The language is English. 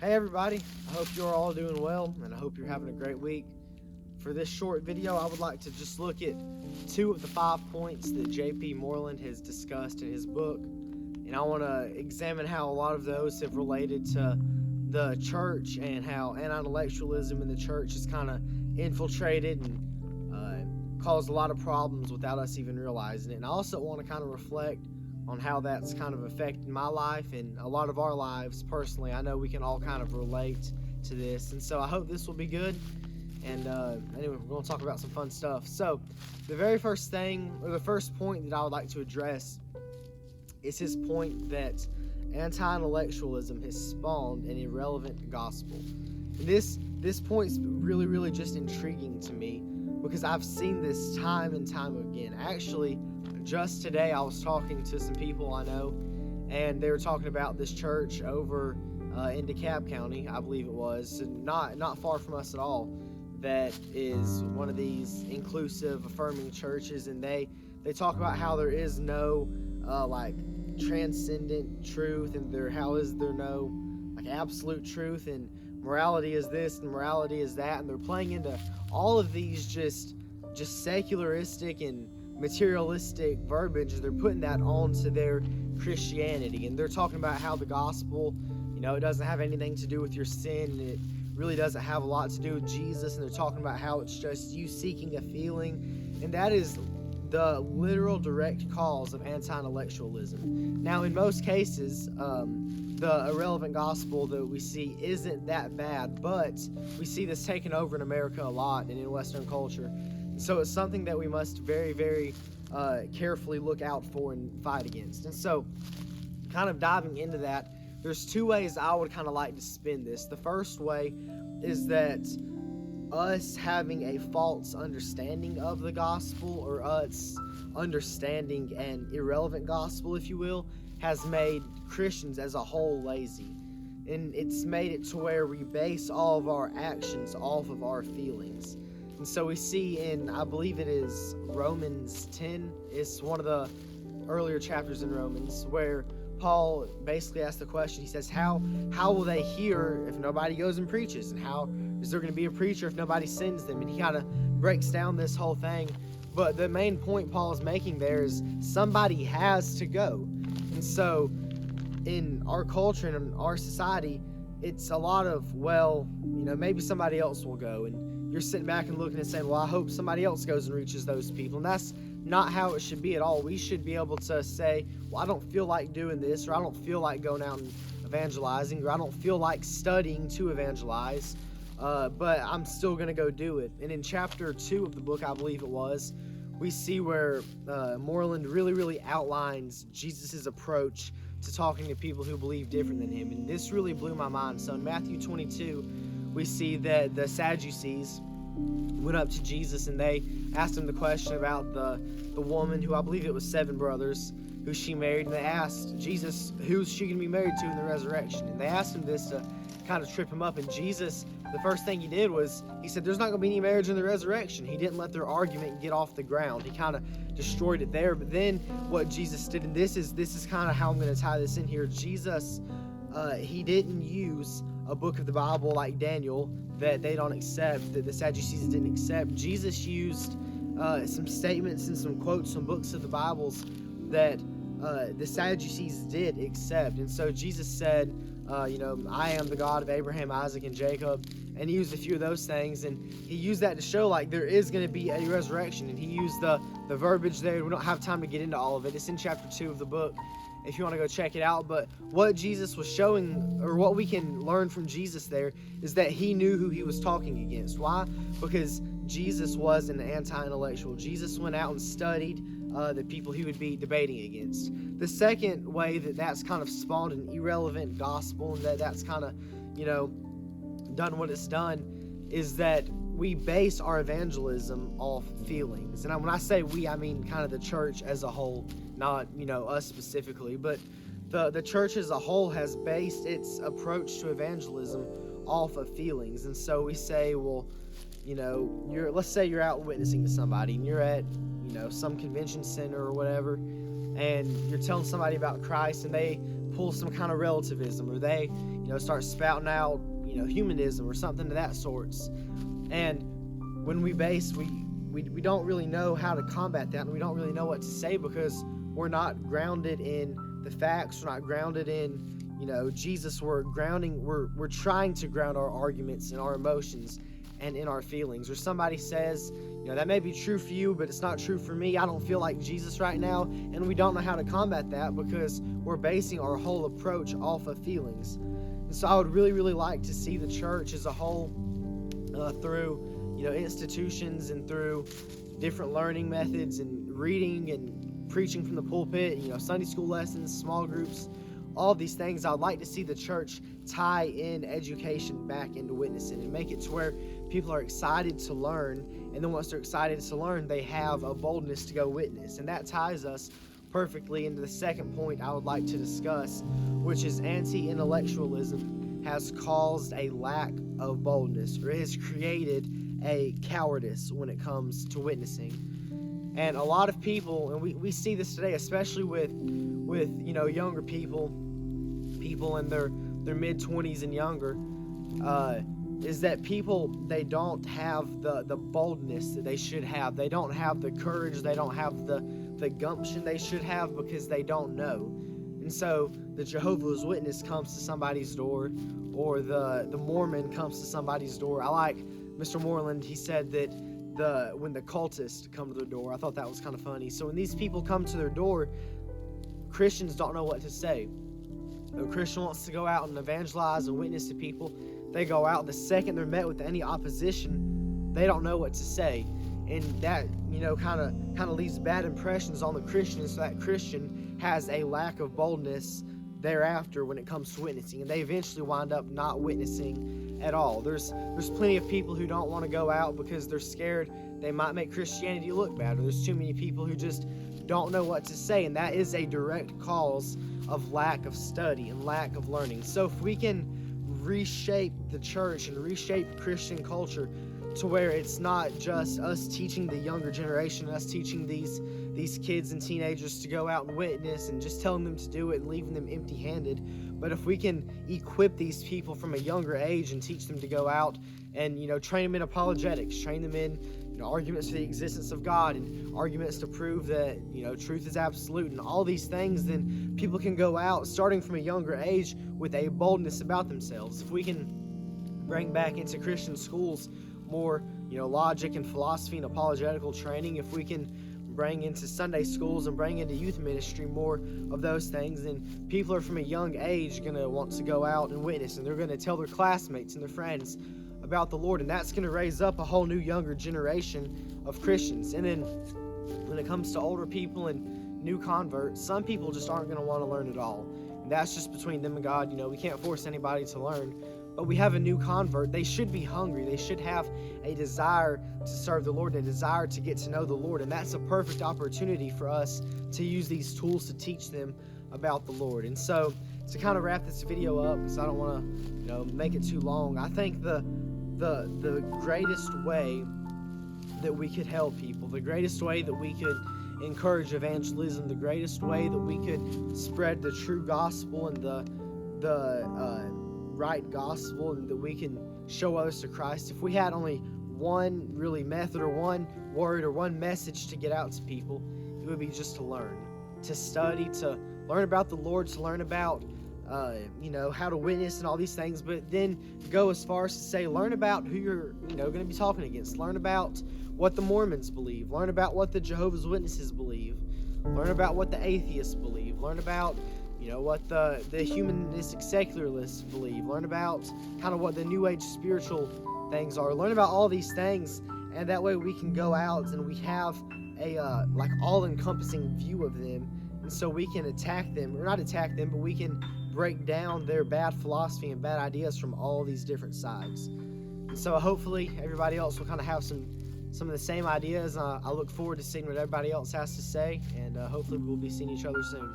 Hey everybody, I hope you're all doing well, and I hope you're having a great week. For this short video, I would like to just look at 2 of the 5 points that J.P. Moreland has discussed in his book, and I want to examine how a lot of those have related to the church and how anti-intellectualism in the church has kind of infiltrated and caused a lot of problems without us even realizing it. And I also want to kind of reflect on how that's kind of affected my life and a lot of our lives personally. I know we can all kind of relate to this, and so I hope this will be good. And anyway, we're going to talk about some fun stuff. So the very first thing, or the first point that I would like to address is his point that anti-intellectualism has spawned an irrelevant gospel. And this point's really just intriguing to me because I've seen this time and time again. Actually, just today I was talking to some people I know, and they were talking about this church over in DeKalb County, I believe it was, not far from us at all, that is one of these inclusive, affirming churches, and they talk about how there is no like transcendent truth, and how is there no like absolute truth, and morality is this and morality is that, and they're playing into all of these just secularistic and materialistic verbiage. They're putting that onto their Christianity, and they're talking about how the gospel, it doesn't have anything to do with your sin, and it really doesn't have a lot to do with Jesus, and they're talking about how it's just you seeking a feeling, and that is the literal direct cause of anti-intellectualism. Now, in most cases, the irrelevant gospel that we see isn't that bad, but we see this taken over in America a lot and in Western culture. So it's something that we must very carefully look out for and fight against. And so, kind of diving into that, there's 2 ways I would kind of like to spin this. The first way is that us having a false understanding of the gospel, or us understanding an irrelevant gospel, if you will, has made Christians as a whole lazy. And it's made it to where we base all of our actions off of our feelings. And so we see in, I believe it is Romans 10, it's one of the earlier chapters in Romans, where Paul basically asks the question. He says, how will they hear if nobody goes and preaches? And how is there going to be a preacher if nobody sends them? And he kind of breaks down this whole thing. But the main point Paul is making there is somebody has to go. And so in our culture and in our society, it's a lot of, maybe somebody else will go. And you're sitting back and looking and saying, well, I hope somebody else goes and reaches those people. And that's not how it should be at all. We should be able to say, well, I don't feel like doing this, or I don't feel like going out and evangelizing, or I don't feel like studying to evangelize, but I'm still going to go do it. And in chapter 2 of the book, I believe it was, we see where Moreland really outlines Jesus' approach to talking to people who believe different than him. And this really blew my mind. So in Matthew 22, we see that the Sadducees went up to Jesus and they asked him the question about the woman who, I believe it was 7 brothers, who she married, and they asked Jesus, who's she going to be married to in the resurrection? And they asked him this to kind of trip him up, and Jesus, the first thing he did was, he said, there's not going to be any marriage in the resurrection. He didn't let their argument get off the ground. He kind of destroyed it there. But then what Jesus did, and this is kind of how I'm going to tie this in here, Jesus, he didn't use a book of the Bible like Daniel that they don't accept, that the Sadducees didn't accept. Jesus used some statements and some quotes from books of the Bibles that the Sadducees did accept. And so Jesus said, I am the God of Abraham, Isaac, and Jacob. And he used a few of those things, and he used that to show like there is going to be a resurrection. And he used the verbiage there. We don't have time to get into all of it. It's in chapter 2 of the book if you want to go check it out. But what Jesus was showing, or what we can learn from Jesus there, is that he knew who he was talking against. Why? Because Jesus was an anti-intellectual. Jesus went out and studied the people he would be debating against. The second way that that's kind of spawned an irrelevant gospel, and that's kind of, done what it's done, is that we base our evangelism off feelings. And when I say we, I mean kind of the church as a whole, not, us specifically, but the church as a whole has based its approach to evangelism off of feelings. And so we say, well, let's say you're out witnessing to somebody, and you're at, some convention center or whatever, and you're telling somebody about Christ, and they pull some kind of relativism, or they, start spouting out, humanism or something of that sorts. And when we don't really know how to combat that, and we don't really know what to say because we're not grounded in the facts, we're not grounded in, Jesus. We're trying to ground our arguments in our emotions and in our feelings. Or somebody says, that may be true for you, but it's not true for me. I don't feel like Jesus right now. And we don't know how to combat that because we're basing our whole approach off of feelings. And so I would really, really like to see the church as a whole, through, institutions and through different learning methods and reading and preaching from the pulpit, Sunday school lessons, small groups, all these things. I'd like to see the church tie in education back into witnessing and make it to where people are excited to learn, and then once they're excited to learn, they have a boldness to go witness. And that ties us perfectly into the second point I would like to discuss, which is anti-intellectualism has caused a lack of boldness, or it has created a cowardice when it comes to witnessing. And a lot of people, and we see this today, especially with younger people in their mid-20s and younger, is that people, they don't have the boldness that they should have. They don't have the courage, they don't have the gumption they should have because they don't know. And so the Jehovah's Witness comes to somebody's door, or the Mormon comes to somebody's door. I like Mr. Moreland, he said that when the cultists come to their door, I thought that was kind of funny. So when these people come to their door, Christians don't know what to say. A Christian wants to go out and evangelize and witness to people. They go out, the second they're met with any opposition, they don't know what to say. And that, kind of leaves bad impressions on the Christian, so that Christian has a lack of boldness thereafter when it comes to witnessing, and they eventually wind up not witnessing at all. There's plenty of people who don't want to go out because they're scared they might make Christianity look bad, or there's too many people who just don't know what to say, and that is a direct cause of lack of study and lack of learning. So if we can reshape the church and reshape Christian culture to where it's not just us teaching the younger generation, us teaching these kids and teenagers to go out and witness and just telling them to do it and leaving them empty-handed, but if we can equip these people from a younger age and teach them to go out and train them in apologetics, train them in arguments for the existence of God, and arguments to prove that truth is absolute, and all these things, then people can go out starting from a younger age with a boldness about themselves. If we can bring back into Christian schools more logic and philosophy and apologetical training, if we can bring into Sunday schools and bring into youth ministry more of those things, then people are from a young age going to want to go out and witness, and they're going to tell their classmates and their friends about the Lord, and that's going to raise up a whole new younger generation of Christians. And then when it comes to older people and new converts, some people just aren't going to want to learn at all, and that's just between them and God. We can't force anybody to learn, but we have a new convert. They should be hungry. They should have a desire to serve the Lord, and a desire to get to know the Lord, and that's a perfect opportunity for us to use these tools to teach them about the Lord. And so to kind of wrap this video up, because I don't want to make it too long, I think the greatest way that we could help people, the greatest way that we could encourage evangelism, the greatest way that we could spread the true gospel and the right gospel, and that we can show others to Christ, if we had only one really method or one word or one message to get out to people, it would be just to learn, to study, to learn about the Lord, to learn about how to witness and all these things, but then go as far as to say, learn about who you're going to be talking against, learn about what the Mormons believe, learn about what the Jehovah's Witnesses believe, learn about what the atheists believe, learn about what the humanistic secularists believe, learn about kind of what the New Age spiritual things are, learn about all these things, and that way we can go out and we have a all-encompassing view of them, and so we can attack them, or not attack them, but we can break down their bad philosophy and bad ideas from all these different sides. And so hopefully everybody else will kind of have some of the same ideas. I look forward to seeing what everybody else has to say, and hopefully we'll be seeing each other soon.